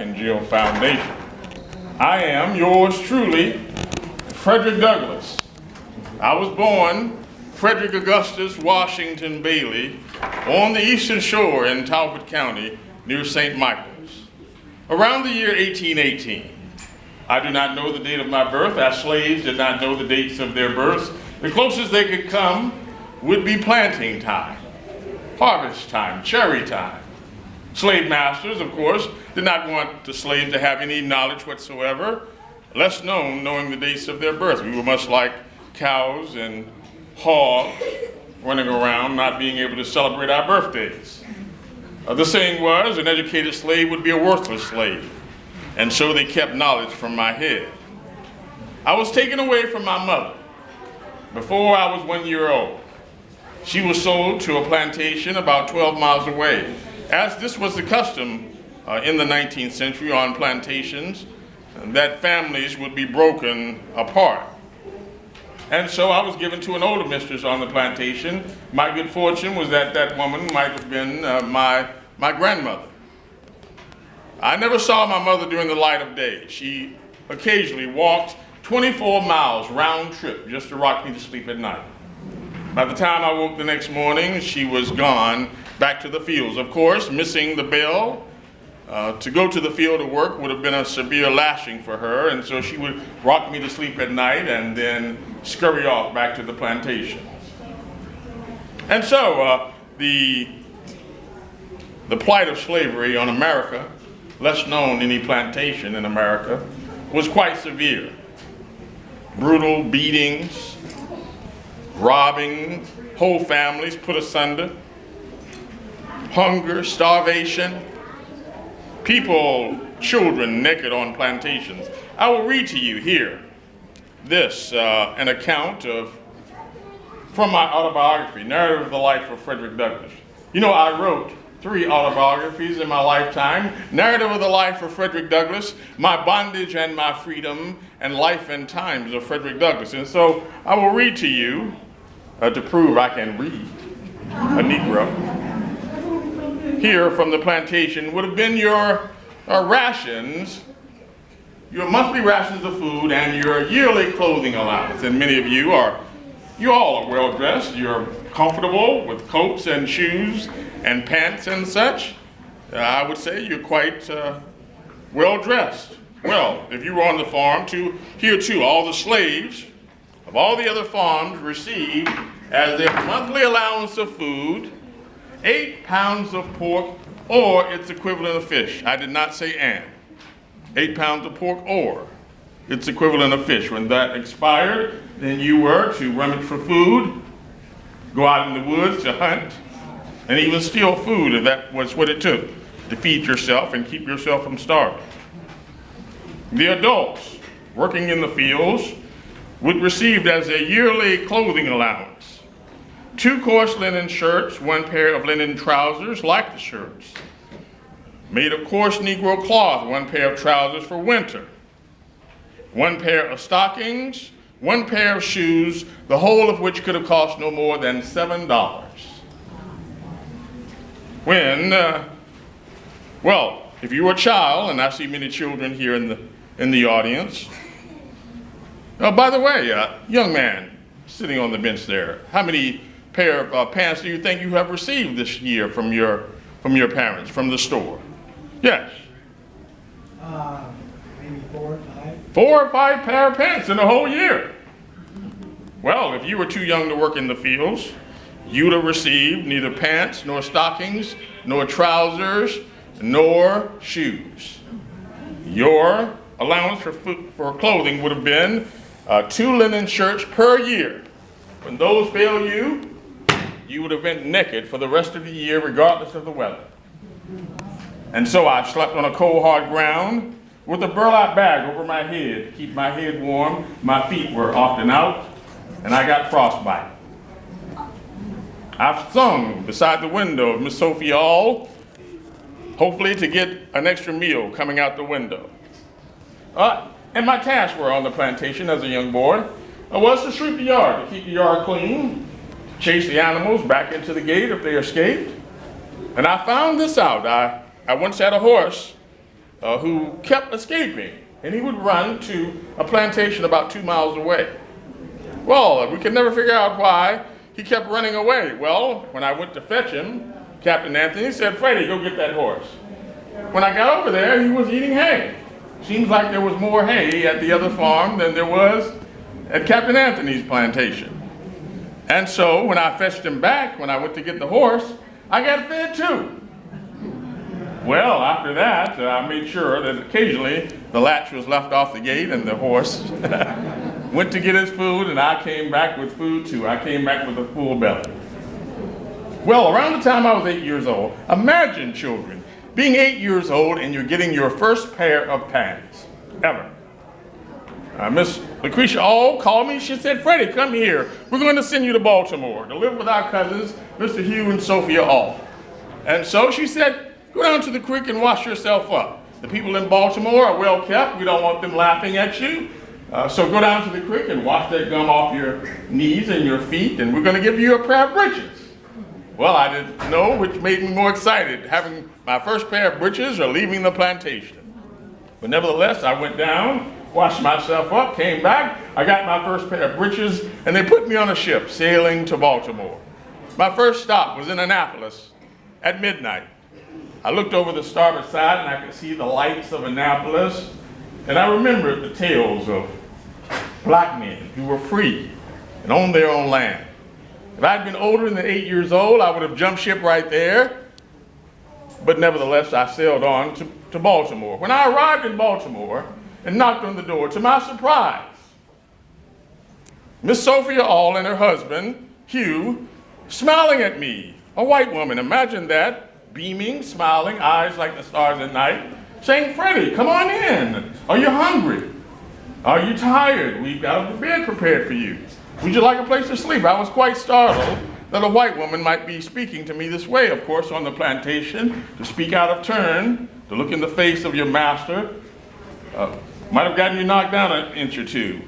and Jill Foundation. I am yours truly, Frederick Douglass. I was born Frederick Augustus Washington Bailey on the eastern shore in Talbot County near St. Michael's, around the year 1818. I do not know the date of my birth, as slaves did not know the dates of their births. The closest they could come would be planting time, harvest time, cherry time. Slave masters, of course, did not want the slave to have any knowledge whatsoever, less known knowing the dates of their birth. We were much like cows and hogs running around not being able to celebrate our birthdays. The saying was, an educated slave would be a worthless slave, and so they kept knowledge from my head. I was taken away from my mother before I was 1 year old. She was sold to a plantation about 12 miles away, as this was the custom in the 19th century on plantations, that families would be broken apart. And so I was given to an older mistress on the plantation. My good fortune was that that woman might have been my grandmother. I never saw my mother during the light of day. She occasionally walked 24 miles round trip just to rock me to sleep at night. By the time I woke the next morning, she was gone back to the fields. Of course, missing the bell to go to the field to work would have been a severe lashing for her, and so she would rock me to sleep at night and then scurry off back to the plantation. And so the plight of slavery on America, less known any plantation in America, was quite severe. Brutal beatings, robbing, whole families put asunder, hunger, starvation, people, children naked on plantations. I will read to you here this, an account from my autobiography, Narrative of the Life of Frederick Douglass. You know, I wrote 3 autobiographies in my lifetime: Narrative of the Life of Frederick Douglass, My Bondage and My Freedom, and Life and Times of Frederick Douglass. And so I will read to you to prove I can read, a Negro. Here from the plantation would have been your rations, your monthly rations of food and your yearly clothing allowance. And many of you all are well dressed. You're comfortable with coats and shoes and pants and such. I would say you're quite well dressed. Well, if you were on the farm here too, all the slaves of all the other farms received as their monthly allowance of food 8 pounds of pork or its equivalent of fish. I did not say and. 8 pounds of pork or its equivalent of fish. When that expired, then you were to rummage for food, go out in the woods to hunt, and even steal food if that was what it took to feed yourself and keep yourself from starving. The adults working in the fields would receive as a yearly clothing allowance 2 coarse linen shirts, 1 pair of linen trousers like the shirts, made of coarse Negro cloth, 1 pair of trousers for winter, 1 pair of stockings, 1 pair of shoes, the whole of which could have cost no more than $7. When, well, if you were a child, and I see many children here in the audience. By the way, young man sitting on the bench there, how many pair of pants do you think you have received this year from your parents, from the store? Yes. Maybe 4 or 5. 4 or 5 pair of pants in a whole year. Well, if you were too young to work in the fields, you would have received neither pants, nor stockings, nor trousers, nor shoes. Your allowance for clothing would have been 2 linen shirts per year. When those fail you, you would have been naked for the rest of the year, regardless of the weather. And so I slept on a cold, hard ground with a burlap bag over my head to keep my head warm. My feet were often out, and I got frostbite. I've sung beside the window of Miss Sophie Hall, hopefully to get an extra meal coming out the window. And my tasks were on the plantation as a young boy was to sweep the yard, to keep the yard clean, chase the animals back into the gate if they escaped. And I found this out. I once had a horse who kept escaping, and he would run to a plantation about 2 miles away. Well, we could never figure out why he kept running away. Well, when I went to fetch him, Captain Anthony said, "Freddie, go get that horse." When I got over there, he was eating hay. Seems like there was more hay at the other farm than there was at Captain Anthony's plantation. And so when I fetched him back, when I went to get the horse, I got fed too. Well, after that, I made sure that occasionally the latch was left off the gate and the horse went to get his food, and I came back with food too. I came back with a full belly. Well, around the time I was 8 years old, imagine, children, being 8 years old and you're getting your first pair of pants ever. Miss Lucretia All called me. She said, "Freddie, come here. We're going to send you to Baltimore to live with our cousins, Mr. Hugh and Sophia All." And so she said, "Go down to the creek and wash yourself up. The people in Baltimore are well kept. We don't want them laughing at you. So go down to the creek and wash that gum off your knees and your feet, and we're going to give you a pair of breeches." Well, I didn't know which made me more excited, having my first pair of breeches or leaving the plantation. But nevertheless, I went down, washed myself up, came back. I got my first pair of breeches, and they put me on a ship sailing to Baltimore. My first stop was in Annapolis at midnight. I looked over the starboard side, and I could see the lights of Annapolis, and I remembered the tales of black men who were free and owned their own land. If I'd been older than 8 years old, I would have jumped ship right there. But nevertheless, I sailed on to Baltimore. When I arrived in Baltimore and knocked on the door, to my surprise, Miss Sophia All and her husband, Hugh, smiling at me. A white woman, imagine that, beaming, smiling, eyes like the stars at night, saying, "Freddie, come on in. Are you hungry? Are you tired? We've got a bed prepared for you. Would you like a place to sleep?" I was quite startled that a white woman might be speaking to me this way. Of course, on the plantation, to speak out of turn, to look in the face of your master, might have gotten you knocked down an inch or two.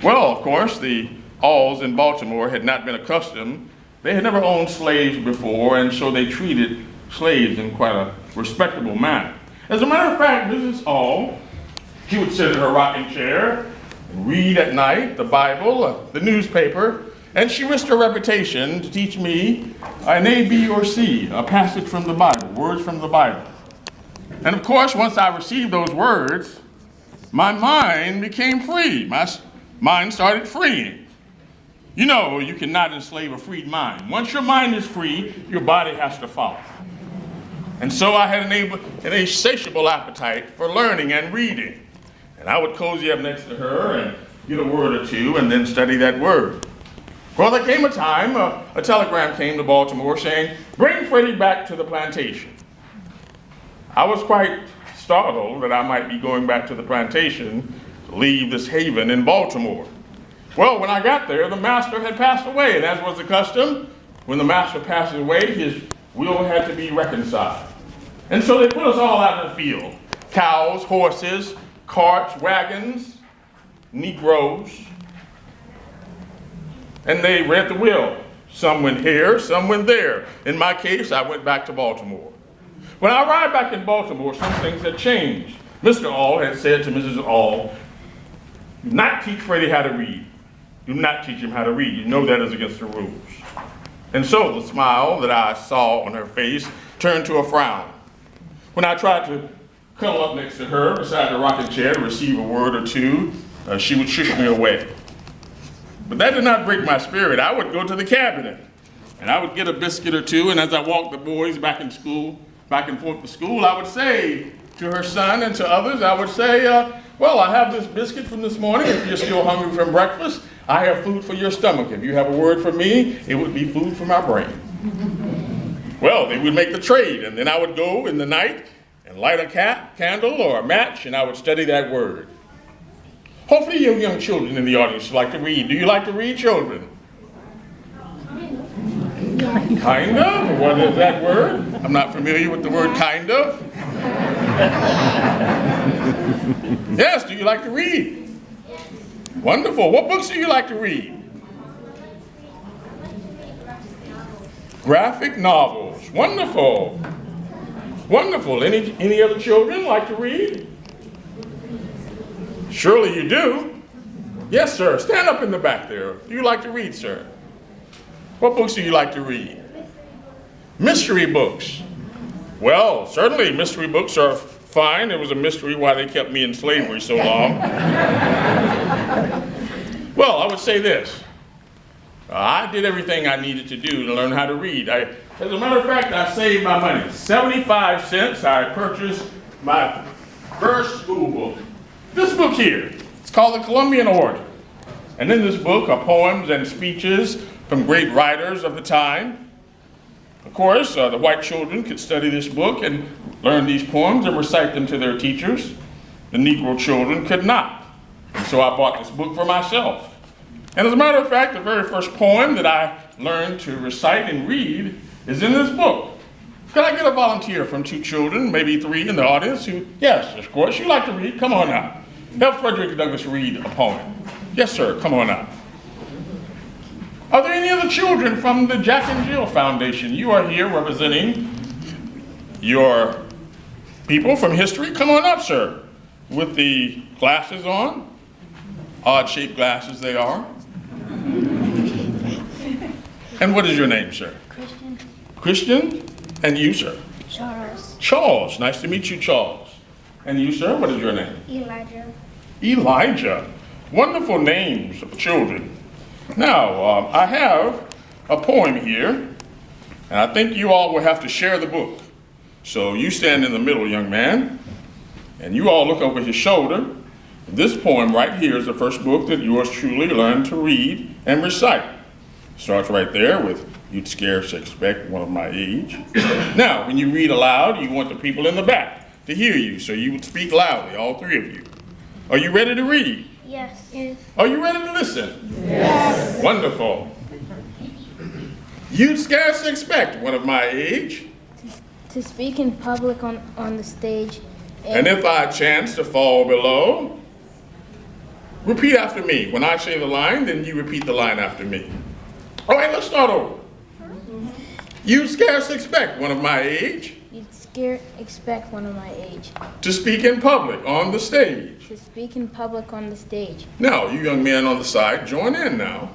Well, of course, the Alls in Baltimore had not been accustomed. They had never owned slaves before, and so they treated slaves in quite a respectable manner. As a matter of fact, Mrs. All, she would sit in her rocking chair and read at night the Bible, the newspaper, and she risked her reputation to teach me an A, B, or C, a passage from the Bible, words from the Bible. And of course, once I received those words, my mind became free. My mind started freeing. You know, you cannot enslave a freed mind. Once your mind is free, your body has to follow. And so I had an insatiable appetite for learning and reading. And I would cozy up next to her and get a word or two and then study that word. Well, there came a time, a telegram came to Baltimore saying, "Bring Freddie back to the plantation." I was quite startled that I might be going back to the plantation to leave this haven in Baltimore. Well, when I got there, the master had passed away, and as was the custom, when the master passes away, his will had to be reconciled. And so they put us all out in the field. Cows, horses, carts, wagons, Negroes. And they read the will. Some went here, some went there. In my case, I went back to Baltimore. When I arrived back in Baltimore, some things had changed. Mr. All had said to Mrs. All, "Do not teach Freddie how to read. Do not teach him how to read. You know that is against the rules." And so the smile that I saw on her face turned to a frown. When I tried to cuddle up next to her beside the rocking chair to receive a word or two, she would shush me away. But that did not break my spirit. I would go to the cabinet and I would get a biscuit or two, and as I walked the boys back and forth to school, I would say to her son and to others, I would say, "Well, I have this biscuit from this morning. If you're still hungry from breakfast, I have food for your stomach. If you have a word for me, it would be food for my brain." Well, they would make the trade, and then I would go in the night and light a candle or a match, and I would study that word. Hopefully you young children in the audience like to read. Do you like to read, children? Kind of? What is that word? I'm not familiar with the word kind of. Yes, do you like to read? Wonderful. What books do you like to read? Graphic novels. Wonderful. Wonderful. Any other children like to read? Surely you do. Yes, sir. Stand up in the back there. Do you like to read, sir? What books do you like to read? Mystery books. Well, certainly mystery books are fine. It was a mystery why they kept me in slavery so long. Well, I would say this. I did everything I needed to do to learn how to read. As a matter of fact, I saved my money. 75 cents, I purchased my first school book. This book here, it's called The Columbian Orator. And in this book are poems and speeches from great writers of the time. Of course, the white children could study this book and learn these poems and recite them to their teachers. The Negro children could not. And so I bought this book for myself. And as a matter of fact, the very first poem that I learned to recite and read is in this book. Could I get a volunteer from 2 children, maybe 3 in the audience who, yes, of course, you like to read? Come on out. Help Frederick Douglass read a poem. Yes, sir, come on out. Are there any other children from the Jack and Jill Foundation? You are here representing your people from history. Come on up, sir, with the glasses on. Odd-shaped glasses they are. And what is your name, sir? Christian. Christian? And you, sir? Charles. Charles. Nice to meet you, Charles. And you, sir? What is your name? Elijah. Elijah. Wonderful names of children. Now, I have a poem here, and I think you all will have to share the book. So you stand in the middle, young man, and you all look over his shoulder. This poem right here is the first book that yours truly learned to read and recite. Starts right there with, you'd scarce expect one of my age. Now, when you read aloud, you want the people in the back to hear you, so you would speak loudly, all 3 of you. Are you ready to read? Yes. Yes. Are you ready to listen? Yes. Wonderful. You'd scarce expect one of my age. To speak in public on the stage. And if I chance to fall below, repeat after me. When I say the line, then you repeat the line after me. All right, let's start over. You'd scarce expect one of my age. You'd scarce expect one of my age. To speak in public on the stage. To speak in public on the stage. Now, you young men on the side, join in now.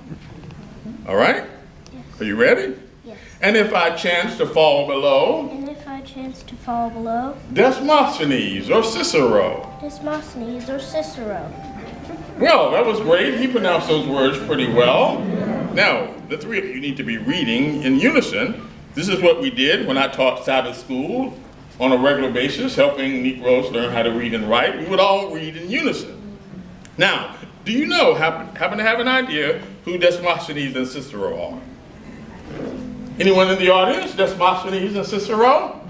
All right? Yes. Are you ready? Yes. And if I chance to fall below, And if I chance to fall below, Demosthenes or Cicero. Demosthenes or Cicero. Well, that was great. He pronounced those words pretty well. Now, the 3 of you need to be reading in unison. This is what we did when I taught Sabbath school on a regular basis, helping Negroes learn how to read and write. We would all read in unison. Now, do you know, happen to have an idea who Demosthenes and Cicero are? Anyone in the audience, Demosthenes and Cicero?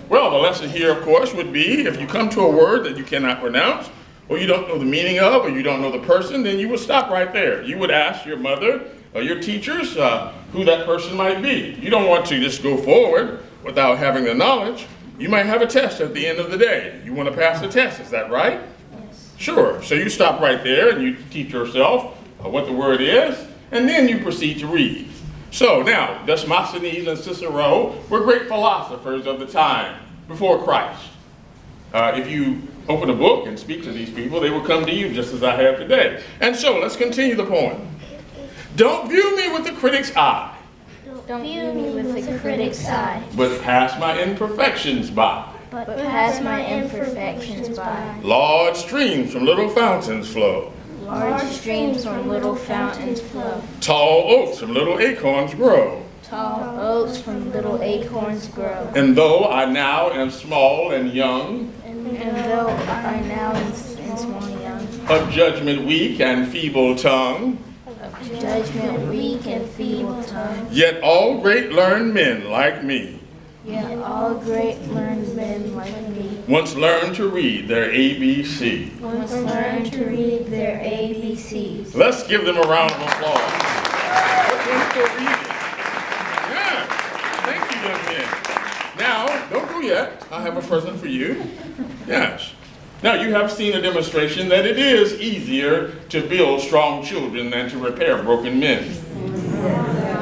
Well, the lesson here, of course, would be if you come to a word that you cannot pronounce, or you don't know the meaning of, or you don't know the person, then you would stop right there. You would ask your mother or your teachers who that person might be. You don't want to just go forward without having the knowledge. You might have a test at the end of the day. You want to pass the test, is that right? Yes. Sure. So you stop right there and you teach yourself what the word is, and then you proceed to read. So now, Demosthenes and Cicero were great philosophers of the time before Christ. If you open a book and speak to these people, they will come to you just as I have today. And so, let's continue the poem. Don't view me with the critic's eye, Don't view me with the critic's eye, but pass my imperfections by. but pass my imperfections by. Large streams from little fountains flow. Large streams from little fountains flow. Tall oaks from little acorns grow. Tall oaks from little acorns grow. And though I now am small and young, And though I now am small and young, of judgment weak and feeble tongue, of judgment weak and feeble tongue, yet all great learned men like me yet all great learned men like me once learned to read their ABC. once learned to read their ABCs. Let's give them a round of applause. For reading. Yeah. Thank you, young men. Now, don't go yet. I have a present for you. Yes. Now, you have seen a demonstration that it is easier to build strong children than to repair broken men.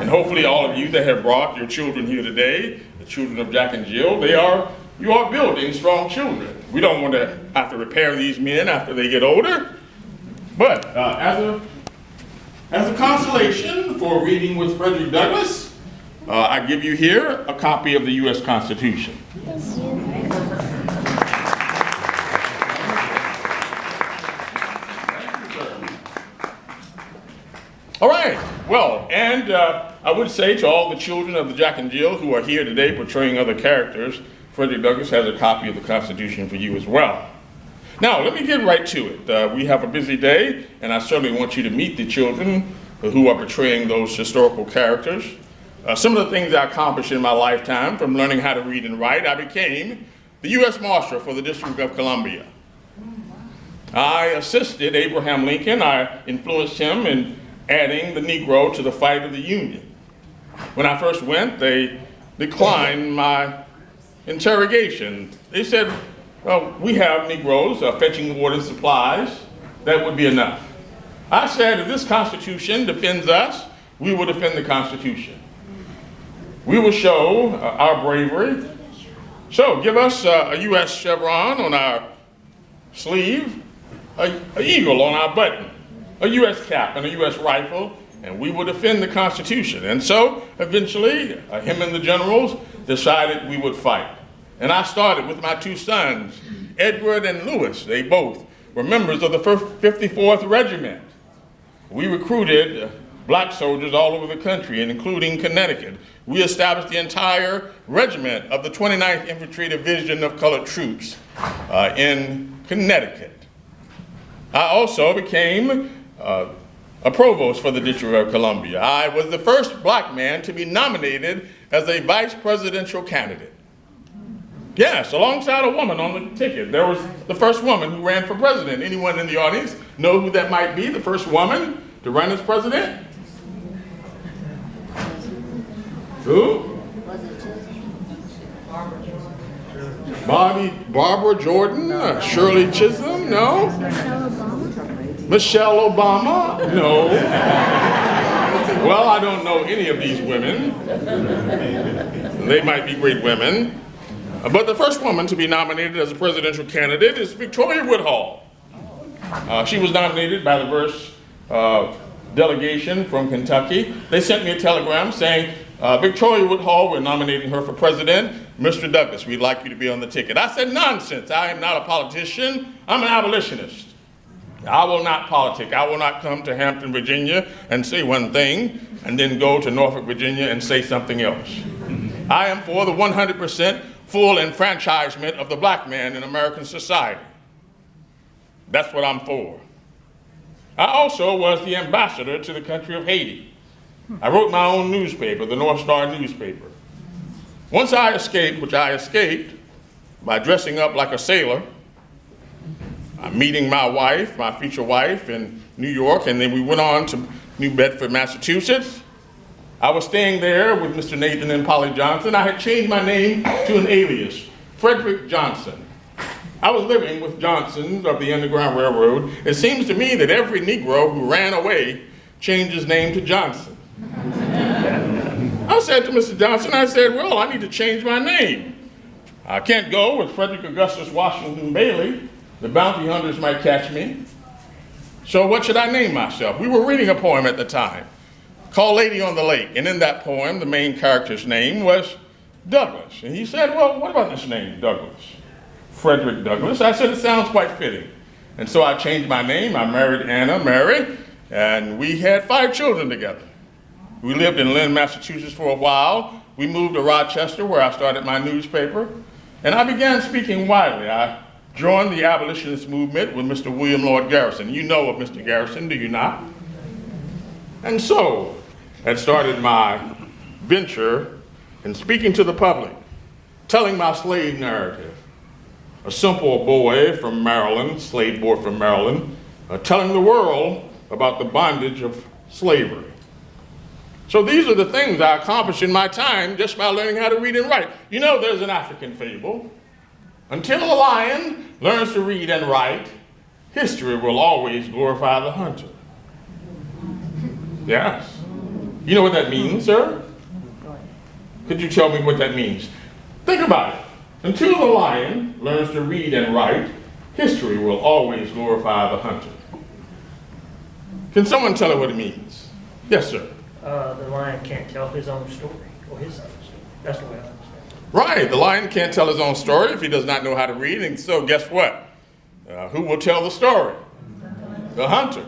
And hopefully all of you that have brought your children here today, children of Jack and Jill. You are building strong children. We don't want to have to repair these men after they get older. But as a consolation for reading with Frederick Douglass, I give you here a copy of the U.S. Constitution. All right, well, and I would say to all the children of the Jack and Jill who are here today portraying other characters, Frederick Douglass has a copy of the Constitution for you as well. Now, let me get right to it. We have a busy day, and I certainly want you to meet the children who are portraying those historical characters. Some of the things I accomplished in my lifetime, from learning how to read and write, I became the U.S. Marshal for the District of Columbia. I assisted Abraham Lincoln. I influenced him in adding the Negro to the fight of the Union. When I first went, they declined my interrogation. They said, well, we have Negroes fetching water and supplies. That would be enough. I said, if this Constitution defends us, we will defend the Constitution. We will show our bravery. So give us a U.S. chevron on our sleeve, an eagle on our button, a U.S. cap and a U.S. rifle, and we will defend the Constitution. And so eventually, him and the generals decided we would fight. And I started with my two sons, Edward and Lewis. They both were members of the 54th Regiment. We recruited black soldiers all over the country, and including Connecticut. We established the entire regiment of the 29th Infantry Division of Colored Troops in Connecticut. I also became a provost for the District of Columbia. I was the first black man to be nominated as a vice presidential candidate. Yes, alongside a woman on the ticket. There was the first woman who ran for president. Anyone in the audience know who that might be, the first woman to run as president? Who? Barbara Jordan? Shirley Chisholm? No? Michelle Obama? No. Well, I don't know any of these women. They might be great women. But the first woman to be nominated as a presidential candidate is Victoria Woodhull. She was nominated by the Verse delegation from Kentucky. They sent me a telegram saying, Victoria Woodhull, we're nominating her for president. Mr. Douglass, we'd like you to be on the ticket. I said, nonsense. I am not a politician. I'm an abolitionist. I will not politic. I will not come to Hampton, Virginia and say one thing and then go to Norfolk, Virginia and say something else. I am for the 100% full enfranchisement of the black man in American society. That's what I'm for. I also was the ambassador to the country of Haiti. I wrote my own newspaper, the North Star newspaper. Once I escaped, which I escaped by dressing up like a sailor, meeting my wife, my future wife in New York, and then we went on to New Bedford, Massachusetts. I was staying there with Mr. Nathan and Polly Johnson. I had changed my name to an alias, Frederick Johnson. I was living with Johnsons of the Underground Railroad. It seems to me that every Negro who ran away changed his name to Johnson. I said to Mr. Johnson, I said, well, I need to change my name. I can't go with Frederick Augustus Washington Bailey. The bounty hunters might catch me. So what should I name myself? We were reading a poem at the time called Lady on the Lake. And in that poem, the main character's name was Douglass. And he said, well, what about this name, Douglass? Frederick Douglass. I said, it sounds quite fitting. And so I changed my name. I married Anna, Mary, and we had 5 children together. We lived in Lynn, Massachusetts for a while. We moved to Rochester, where I started my newspaper. And I began speaking widely. I joined the abolitionist movement with Mr. William Lord Garrison. You know of Mr. Garrison, do you not? And so I started my venture in speaking to the public, telling my slave narrative. A simple boy from Maryland, slave boy from Maryland, telling the world about the bondage of slavery. So these are the things I accomplished in my time just by learning how to read and write. You know, there's an African fable. Until a lion learns to read and write, history will always glorify the hunter. Yes. You know what that means, sir? Could you tell me what that means? Think about it. Until the lion learns to read and write, history will always glorify the hunter. Can someone tell her what it means? Yes, sir. The lion can't tell his own story or his own story. That's the way I understand it. Right, the lion can't tell his own story if he does not know how to read, and so guess what? Who will tell the story? The hunter.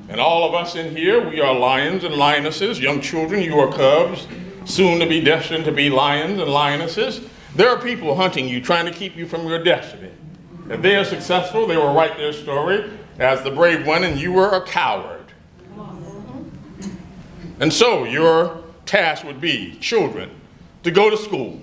And all of us in here, we are lions and lionesses. Young children, you are cubs, soon to be destined to be lions and lionesses. There are people hunting you, trying to keep you from your destiny. If they are successful, they will write their story as the brave one, and you were a coward. And so your task would be, children, to go to school,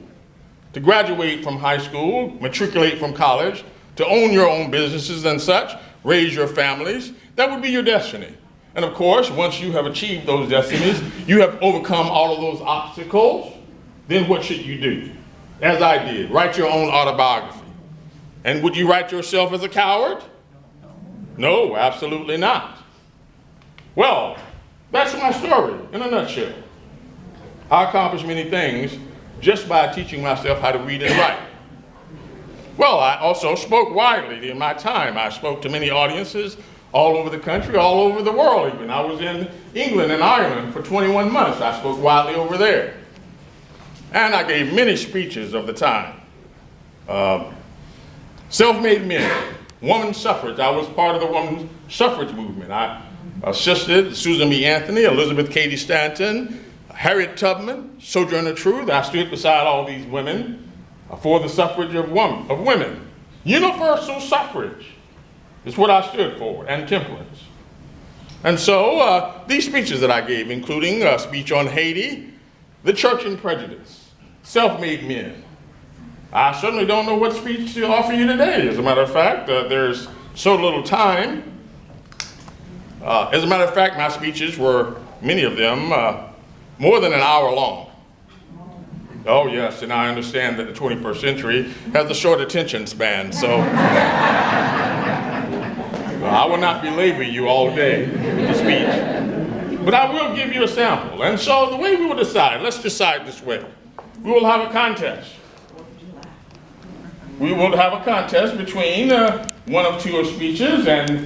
to graduate from high school, matriculate from college, to own your own businesses and such, raise your families. That would be your destiny. And of course, once you have achieved those destinies, you have overcome all of those obstacles, then what should you do? As I did, write your own autobiography. And would you write yourself as a coward? No, absolutely not. Well, that's my story in a nutshell. I accomplished many things just by teaching myself how to read and write. Well, I also spoke widely in my time. I spoke to many audiences all over the country, all over the world even. I was in England and Ireland for 21 months. I spoke widely over there. And I gave many speeches of the time. Self-made men, woman suffrage. I was part of the women's suffrage movement. I assisted Susan B. Anthony, Elizabeth Cady Stanton, Harriet Tubman, Sojourner Truth. I stood beside all these women for the suffrage of women. Universal suffrage is what I stood for, and temperance. And so these speeches that I gave, including a speech on Haiti, the church and prejudice, self-made men. I certainly don't know what speech to offer you today. As a matter of fact, there's so little time. As a matter of fact, my speeches were, many of them, more than an hour long. Oh yes, and I understand that the 21st century has a short attention span, so I will not belabor you all day with the speech. But I will give you a sample. And so the way we will decide, let's decide this way. We will have a contest. We will have a contest between one of two speeches, and